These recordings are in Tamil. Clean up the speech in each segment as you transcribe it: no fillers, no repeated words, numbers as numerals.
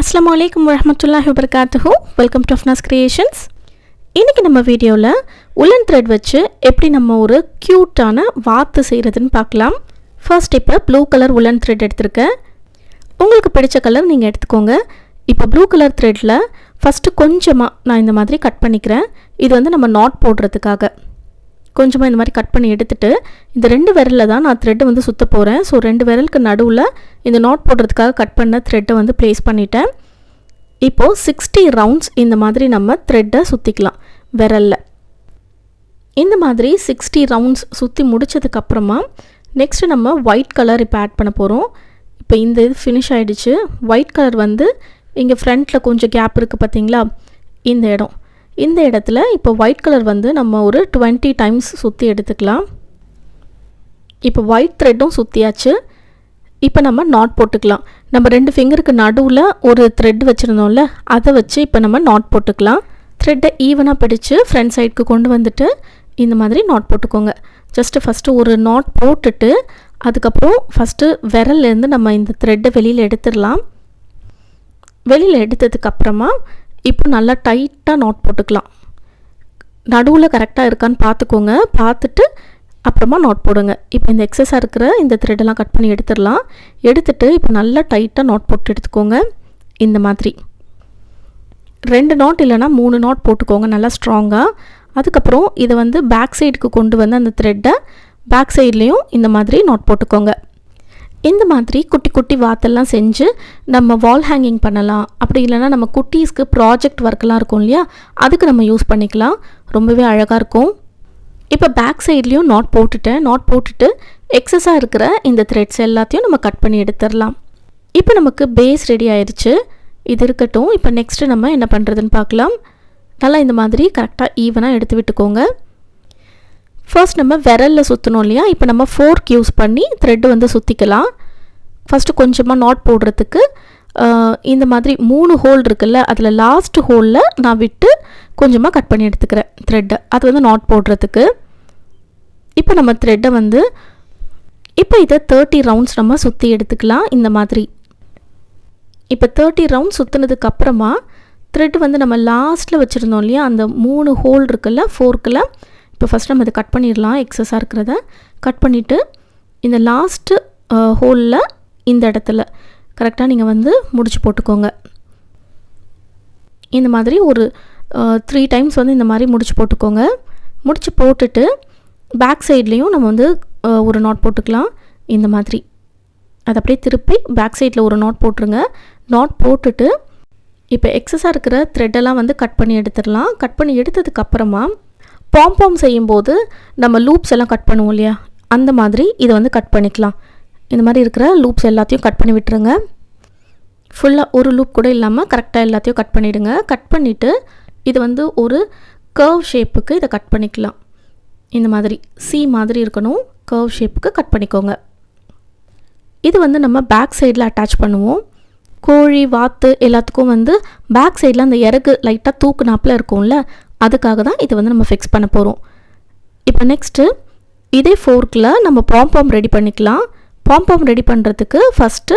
அஸ்ஸலாமு அலைக்கும் வரஹ்மத்துல்லாஹி வபரகாத்துஹு. Welcome to Afnas creations. இன்றைக்கி நம்ம வீடியோவில் உலன் த்ரெட் வச்சு எப்படி நம்ம ஒரு க்யூட்டான வாத்து செய்கிறதுன்னு பார்க்கலாம். ஃபர்ஸ்ட் இப்போ ப்ளூ கலர் உலன் த்ரெட் எடுத்திருக்கேன். உங்களுக்கு பிடிச்ச கலர் நீங்கள் எடுத்துக்கோங்க. இப்போ ப்ளூ கலர் த்ரெட்டில் ஃபஸ்ட்டு கொஞ்சமாக நான் இந்த மாதிரி கட் பண்ணிக்கிறேன். இது வந்து நம்ம நாட் போடுறதுக்காக கொஞ்சமாக இந்த மாதிரி கட் பண்ணி எடுத்துகிட்டு இந்த 2 விரலில் தான் நான் த்ரெட்டை வந்து சுற்ற போகிறேன். ஸோ 2 விரலுக்கு நடுவில் இந்த நாட் போடுறதுக்காக கட் பண்ண த்ரெட்டை வந்து ப்ளேஸ் பண்ணிட்டேன். இப்போது 60 ரவுண்ட்ஸ் இந்த மாதிரி நம்ம த்ரெட்டை சுற்றிக்கலாம் விரலில். இந்த மாதிரி 60 ரவுண்ட்ஸ் சுற்றி முடித்ததுக்கப்புறமா நெக்ஸ்ட்டு நம்ம ஒயிட் கலர் இப்போ ஆட் பண்ண போகிறோம். இப்போ இந்த இது ஃபினிஷ் ஆகிடுச்சு. ஒயிட் கலர் வந்து இங்கே ஃப்ரண்ட்டில் கொஞ்சம் கேப் இருக்குது பார்த்தீங்களா, இந்த இடத்துல இப்போ ஒயிட் கலர் வந்து நம்ம ஒரு 20 டைம்ஸ் சுற்றி எடுத்துக்கலாம். இப்போ ஒயிட் த்ரெட்டும் சுற்றியாச்சு. இப்போ நம்ம நாட் போட்டுக்கலாம். நம்ம 2 ஃபிங்கருக்கு நடுவில் ஒரு த்ரெட் வச்சுருந்தோம்ல, அதை வச்சு இப்போ நம்ம நாட் போட்டுக்கலாம். த்ரெட்டை ஈவனாக பிடிச்சு ஃப்ரண்ட் சைடுக்கு கொண்டு வந்துட்டு இந்த மாதிரி நாட் போட்டுக்கோங்க. ஃபஸ்ட்டு ஒரு நாட் போட்டுட்டு அதுக்கப்புறம் ஃபஸ்ட்டு விரல்லேருந்து நம்ம இந்த த்ரெட்டை வெளியில் எடுத்துடலாம். வெளியில் எடுத்ததுக்கப்புறமா இப்போ நல்லா டைட்டாக நாட் போட்டுக்கலாம். நடுவில் கரெக்டாக இருக்கான்னு பார்த்துக்கோங்க. பார்த்துட்டு அப்புறமா நாட் போடுங்க. இப்போ இந்த எக்ஸஸாக இருக்கிற இந்த த்ரெட்டெல்லாம் கட் பண்ணி எடுத்துடலாம். எடுத்துகிட்டு இப்போ நல்லா டைட்டாக நாட் போட்டு எடுத்துக்கோங்க. இந்த மாதிரி 2 நாட் இல்லைனா 3 நாட் போட்டுக்கோங்க நல்லா ஸ்ட்ராங்காக. அதுக்கப்புறம் இதை வந்து பேக் சைடுக்கு கொண்டு வந்து அந்த த்ரெட்டை பேக் சைட்லேயும் இந்த மாதிரி நாட் போட்டுக்கோங்க. இந்த மாதிரி குட்டி குட்டி வாத்தெல்லாம் செஞ்சு நம்ம வால் ஹேங்கிங் பண்ணலாம். அப்படி இல்லைனா நம்ம குட்டீஸ்க்கு ப்ராஜெக்ட் ஒர்க்கெலாம் இருக்கும் இல்லையா, அதுக்கு நம்ம யூஸ் பண்ணிக்கலாம். ரொம்பவே அழகாக இருக்கும். இப்போ பேக் சைட்லேயும் நாட் போட்டுட்டேன். நாட் போட்டுட்டு எக்ஸஸாக இருக்கிற இந்த த்ரெட்ஸ் எல்லாத்தையும் நம்ம கட் பண்ணி எடுத்துடலாம். இப்போ நமக்கு பேஸ் ரெடி ஆயிடுச்சு. இது இருக்கட்டும். இப்போ நெக்ஸ்ட்டு நம்ம என்ன பண்ணுறதுன்னு பார்க்கலாம். நல்லா இந்த மாதிரி கரெக்டாக ஈவனாக எடுத்து விட்டுக்கோங்க. ஃபர்ஸ்ட் நம்ம விரலில் சுற்றணும் இல்லையா, இப்போ நம்ம ஃபோர்க் யூஸ் பண்ணி த்ரெட்டு வந்து சுற்றிக்கலாம். ஃபஸ்ட்டு கொஞ்சமாக நாட் போடுறதுக்கு இந்த மாதிரி 3 ஹோல் இருக்குல்ல, அதில் லாஸ்ட் ஹோலில் நான் விட்டு கொஞ்சமாக கட் பண்ணி எடுத்துக்கிறேன் த்ரெட்டை. அது வந்து நாட் போடுறதுக்கு. இப்போ நம்ம த்ரெட்டை வந்து இப்போ இதை 30 ரவுண்ட்ஸ் நம்ம சுற்றி எடுத்துக்கலாம். இந்த மாதிரி இப்போ 30 ரவுண்ட்ஸ் சுற்றினதுக்கப்புறமா த்ரெட் வந்து நம்ம லாஸ்ட்டில் வச்சுருந்தோம் இல்லையா, அந்த 3 ஹோல் இருக்குல்ல ஃபோர்க்கில், இப்போ ஃபஸ்ட் நம்ம இதை கட் பண்ணிடலாம். எக்ஸஸாக இருக்கிறத கட் பண்ணிவிட்டு இந்த லாஸ்ட்டு ஹோலில் இந்த இடத்துல கரெக்டாக நீங்கள் வந்து முடிச்சு போட்டுக்கோங்க. இந்த மாதிரி ஒரு 3 டைம்ஸ் வந்து இந்த மாதிரி முடிச்சு போட்டுக்கோங்க. முடிச்சு போட்டுட்டு பேக் சைட்லேயும் நம்ம வந்து ஒரு நாட் போட்டுக்கலாம். இந்த மாதிரி அதை அப்படியே திருப்பி பேக் சைடில் ஒரு நாட் போட்டுருங்க. நாட் போட்டுட்டு இப்போ எக்ஸஸாக இருக்கிற த்ரெட்டெல்லாம் வந்து கட் பண்ணி எடுத்துடலாம். கட் பண்ணி எடுத்ததுக்கப்புறமா பாம் செய்யும்போது நம்ம லூப்ஸ் எல்லாம் கட் பண்ணுவோம் இல்லையா, அந்த மாதிரி இதை வந்து கட் பண்ணிக்கலாம். இந்த மாதிரி இருக்கிற லூப்ஸ் எல்லாத்தையும் கட் பண்ணி விட்டுருங்க. ஃபுல்லாக ஒரு லூப் கூட இல்லாமல் கரெக்டாக எல்லாத்தையும் கட் பண்ணிவிடுங்க. கட் பண்ணிவிட்டு இது வந்து ஒரு கர்வ் ஷேப்புக்கு இதை கட் பண்ணிக்கலாம். இந்த மாதிரி சி மாதிரி இருக்கணும். கர்வ் ஷேப்புக்கு கட் பண்ணிக்கோங்க. இது வந்து நம்ம பேக் சைடில் அட்டாச் பண்ணுவோம். கோழி வாத்து எல்லாத்துக்கும் வந்து பேக் சைடில் அந்த இறகு லைட்டாக தூக்குனாப்பில் இருக்கும்ல, அதுக்காக தான் இதை வந்து நம்ம ஃபிக்ஸ் பண்ண போகிறோம். இப்போ நெக்ஸ்ட்டு இதே ஃபோர்க்கில் நம்ம பாம் ரெடி பண்ணிக்கலாம். பாம் ரெடி பண்ணுறதுக்கு ஃபஸ்ட்டு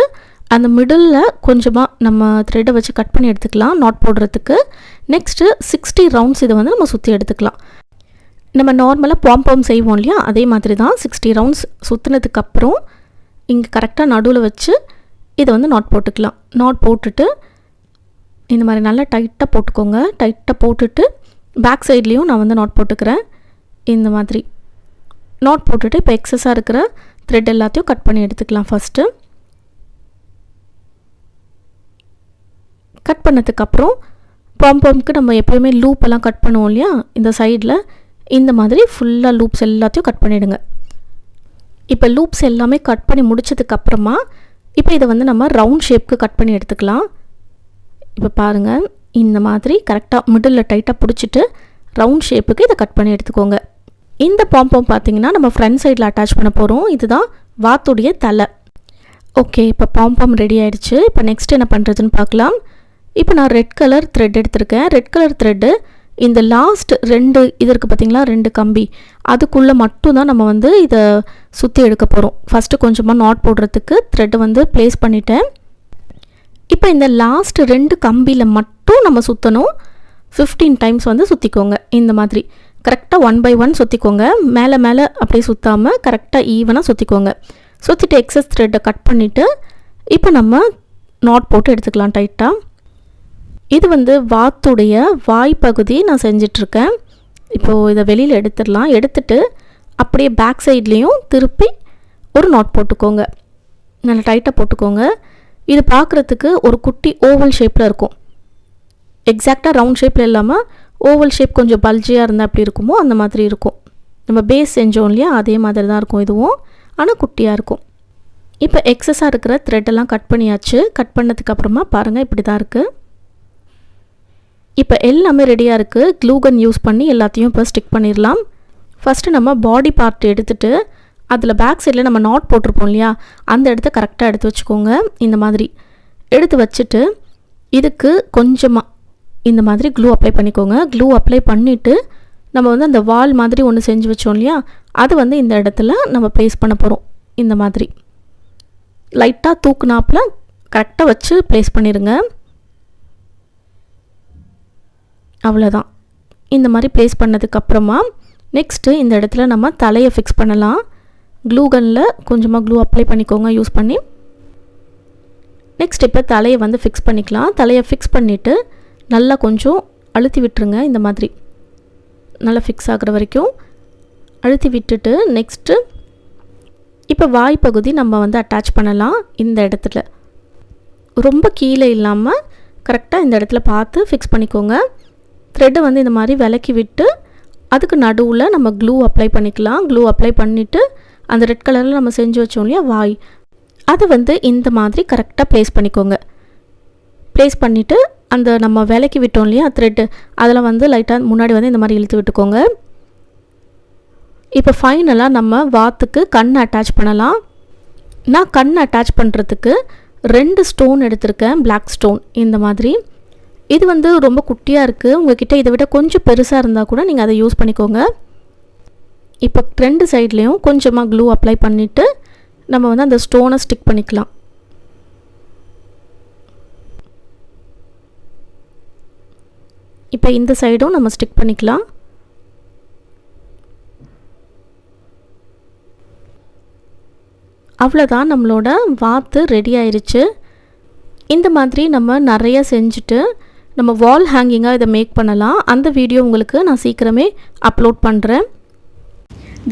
அந்த மிடிலில் கொஞ்சமாக நம்ம த்ரெட்டை வச்சு கட் பண்ணி எடுத்துக்கலாம் நாட் போடுறதுக்கு. நெக்ஸ்ட்டு 60 ரவுண்ட்ஸ் இதை வந்து நம்ம சுற்றி எடுத்துக்கலாம். நம்ம நார்மலாக பாம் செய்வோம் இல்லையா, அதே மாதிரி தான் 60 ரவுண்ட்ஸ் சுற்றினதுக்கப்புறம் இங்கே கரெக்டாக நடுவில் வச்சு இதை வந்து நாட் போட்டுக்கலாம். நாட் போட்டுட்டு இந்த மாதிரி நல்லா டைட்டாக போட்டுக்கோங்க. டைட்டாக போட்டுட்டு பேக் சைட்லேயும் நான் வந்து நாட் போட்டுக்கிறேன். இந்த மாதிரி நாட் போட்டுட்டு இப்போ எக்ஸஸாக இருக்கிற த்ரெட் எல்லாத்தையும் கட் பண்ணி எடுத்துக்கலாம். ஃபஸ்ட்டு கட் பண்ணதுக்கப்புறம் பாம்க்கு நம்ம எப்போயுமே லூப்பெல்லாம் கட் பண்ணுவோம் இல்லையா, இந்த சைடில் இந்த மாதிரி ஃபுல்லாக லூப்ஸ் எல்லாத்தையும் கட் பண்ணிவிடுங்க. இப்போ லூப்ஸ் எல்லாமே கட் பண்ணி முடிச்சதுக்கப்புறமா இப்போ இதை வந்து நம்ம ரவுண்ட் ஷேப்புக்கு கட் பண்ணி எடுத்துக்கலாம். இப்போ பாருங்கள், இந்த மாதிரி கரெக்டாக மிடில் டைட்டாக பிடிச்சிட்டு ரவுண்ட் ஷேப்புக்கு இதை கட் பண்ணி எடுத்துக்கோங்க. இந்த பாம் பார்த்திங்கன்னா நம்ம ஃப்ரண்ட் சைடில் அட்டாச் பண்ண போகிறோம். இதுதான் வாத்துடைய தலை. ஓகே, இப்போ பாம் ரெடி ஆகிடுச்சு. இப்போ நெக்ஸ்ட் என்ன பண்ணுறதுன்னு பார்க்கலாம். இப்போ நான் ரெட் கலர் த்ரெட் எடுத்திருக்கேன். ரெட் கலர் த்ரெட்டு இந்த லாஸ்ட் 2 இது இருக்குது பார்த்திங்களா, 2 கம்பி, அதுக்குள்ளே மட்டும்தான் நம்ம வந்து இதை சுற்றி எடுக்க போகிறோம். ஃபஸ்ட்டு கொஞ்சமாக நாட் போடுறதுக்கு த்ரெட்டை வந்து ப்ளேஸ் பண்ணிவிட்டேன். இப்போ இந்த லாஸ்ட் 2 கம்பியில் மட்டும் நம்ம சுற்றணும். 15 டைம்ஸ் வந்து சுற்றிக்கோங்க. இந்த மாதிரி கரெக்டாக 1 by 1 சுற்றிக்கோங்க. மேலே மேலே அப்படியே சுற்றாமல் கரெக்டாக ஈவனாக சுற்றிக்கோங்க. சுற்றிட்டு எக்ஸஸ் த்ரெட்டை கட் பண்ணிவிட்டு இப்போ நம்ம நாட் போட்டு எடுத்துக்கலாம் டைட்டாக. இது வந்து வாத்துடைய வாய்ப்பகுதி நான் செஞ்சிட்ருக்கேன். இப்போது இதை வெளியில் எடுத்துடலாம். எடுத்துட்டு அப்படியே பேக் சைட்லேயும் திருப்பி ஒரு நாட் போட்டுக்கோங்க. நல்லா டைட்டாக போட்டுக்கோங்க. இது பார்க்குறதுக்கு ஒரு குட்டி ஓவல் ஷேப்பில் இருக்கும். எக்ஸாக்டாக ரவுண்ட் ஷேப்பில் இல்லாமல் ஓவல் ஷேப் கொஞ்சம் பல்ஜியாக இருந்தால் எப்படி இருக்குமோ அந்த மாதிரி இருக்கும். நம்ம பேஸ் செஞ்சோம் இல்லையா, அதே மாதிரி தான் இருக்கும் இதுவும், ஆனால் குட்டியாக இருக்கும். இப்போ எக்ஸஸாக இருக்கிற த்ரெட்டெல்லாம் கட் பண்ணியாச்சு. கட் பண்ணதுக்கப்புறமா பாருங்கள் இப்படி தான் இருக்குது. இப்போ எல்லாமே ரெடியாக இருக்குது. க்ளூகன் யூஸ் பண்ணி எல்லாத்தையும் இப்போ ஸ்டிக் பண்ணிடலாம். ஃபஸ்ட்டு நம்ம பாடி பார்ட் எடுத்துகிட்டு அதில் பேக் சைடில் நம்ம நாட் போட்டிருப்போம் இல்லையா, அந்த இடத்த கரெக்டாக எடுத்து வச்சுக்கோங்க. இந்த மாதிரி எடுத்து வச்சுட்டு இதுக்கு கொஞ்சமாக இந்த மாதிரி க்ளூ அப்ளை பண்ணிக்கோங்க. க்ளூ அப்ளை பண்ணிவிட்டு நம்ம வந்து அந்த வால் மாதிரி ஒன்று செஞ்சு வச்சோம் இல்லையா, அது வந்து இந்த இடத்துல நம்ம ப்ளேஸ் பண்ண போகிறோம். இந்த மாதிரி லைட்டாக தூக்குனாப்பில் கரெக்டாக வச்சு ப்ளேஸ் பண்ணிடுங்க. அவ்வளோதான். இந்த மாதிரி ப்ளேஸ் பண்ணதுக்கப்புறமா நெக்ஸ்ட்டு இந்த இடத்துல நம்ம தலையை ஃபிக்ஸ் பண்ணலாம். க்ளூகனில் கொஞ்சமாக க்ளூ அப்ளை பண்ணிக்கோங்க யூஸ் பண்ணி. நெக்ஸ்ட் இப்போ தலையை வந்து ஃபிக்ஸ் பண்ணிக்கலாம். தலையை ஃபிக்ஸ் பண்ணிவிட்டு நல்லா கொஞ்சம் அழுத்தி விட்டுருங்க. இந்த மாதிரி நல்லா ஃபிக்ஸ் ஆகிற வரைக்கும் அழுத்தி விட்டுட்டு நெக்ஸ்ட்டு இப்போ வாய்ப்பகுதி நம்ம வந்து அட்டாச் பண்ணலாம். இந்த இடத்துல ரொம்ப கீழே இல்லாமல் கரெக்டாக இந்த இடத்துல பார்த்து ஃபிக்ஸ் பண்ணிக்கோங்க. த்ரெட்டை வந்து இந்த மாதிரி விலக்கி விட்டு அதுக்கு நடுவில் நம்ம க்ளூ அப்ளை பண்ணிக்கலாம். க்ளூ அப்ளை பண்ணிவிட்டு அந்த ரெட் கலரில் நம்ம செஞ்சு வச்சோம் இல்லையா வாய், அதை வந்து இந்த மாதிரி கரெக்டாக ப்ளேஸ் பண்ணிக்கோங்க. ப்ளேஸ் பண்ணிவிட்டு அந்த நம்ம விலக்கி விட்டோம் இல்லையா த்ரெட்டு, அதில் வந்து லைட்டாக முன்னாடி வந்து இந்த மாதிரி இழுத்து விட்டுக்கோங்க. இப்போ ஃபைனலாக நம்ம வாத்துக்கு கண் அட்டாச் பண்ணலாம். நான் கண் அட்டாச் பண்ணுறதுக்கு 2 ஸ்டோன் எடுத்திருக்கேன், பிளாக் ஸ்டோன். இந்த மாதிரி இது வந்து ரொம்ப குட்டியாக இருக்குது. உங்கள்கிட்ட இதை விட கொஞ்சம் பெருசாக இருந்தால் கூட நீங்கள் அதை யூஸ் பண்ணிக்கோங்க. இப்போ 2 சைட்லேயும் கொஞ்சமாக க்ளூ அப்ளை பண்ணிவிட்டு நம்ம வந்து அந்த ஸ்டோனை ஸ்டிக் பண்ணிக்கலாம். இப்போ இந்த சைடும் நம்ம ஸ்டிக் பண்ணிக்கலாம். அவ்வளோதான், நம்மளோட வாத்து ரெடி ஆயிடுச்சு. இந்த மாதிரி நம்ம நிறைய செஞ்சுட்டு நம்ம வால் ஹேங்கிங்காக இதை மேக் பண்ணலாம். அந்த வீடியோ உங்களுக்கு நான் சீக்கிரமே அப்லோட் பண்ணுறேன்.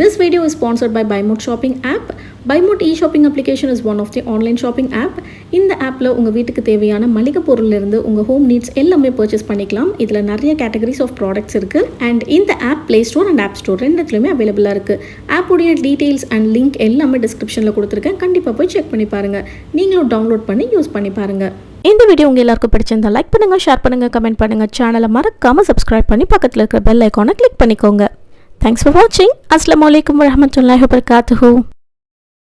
This video is sponsored by BuyMode shopping app. BuyMode e-shopping application is one of the online shopping app. இந்த ஆப்பில் உங்கள் வீட்டுக்கு தேவையான மளிகை பொருள்லேருந்து உங்கள் ஹோம் நீட்ஸ் எல்லாமே பர்ச்சேஸ் பண்ணிக்கலாம். இதில் நிறைய கேட்டகரிஸ் ஆஃப் ப்ராடக்ட்ஸ் இருக்குது. அண்ட் இந்த app play store and app store ரெண்டுத்துலையுமே அவைலபிளாக இருக்குது. ஆப்புடைய டீட்டெயில்ஸ் அண்ட் லிங்க் எல்லாமே டிஸ்கிரிப்ஷனில் கொடுத்துருக்கேன். கண்டிப்பாக போய் செக் பண்ணி பாருங்கள். நீங்களும் டவுன்லோட் பண்ணி யூஸ் பண்ணி பாருங்கள். இந்த வீடியோ உங்கள் எல்லாருக்கும் பிடிச்சிருந்தா லைக் பண்ணுங்கள், ஷேர் பண்ணுங்கள், கமெண்ட் பண்ணுங்கள். சேனலை மறக்காமல் சப்ஸ்கிரைப் பண்ணி பக்கத்தில் இருக்கிற பெல் ஐக்கானை கிளிக் பண்ணிக்கோங்க. Thanks for watching. Assalamualaikum warahmatullahi wabarakatuh.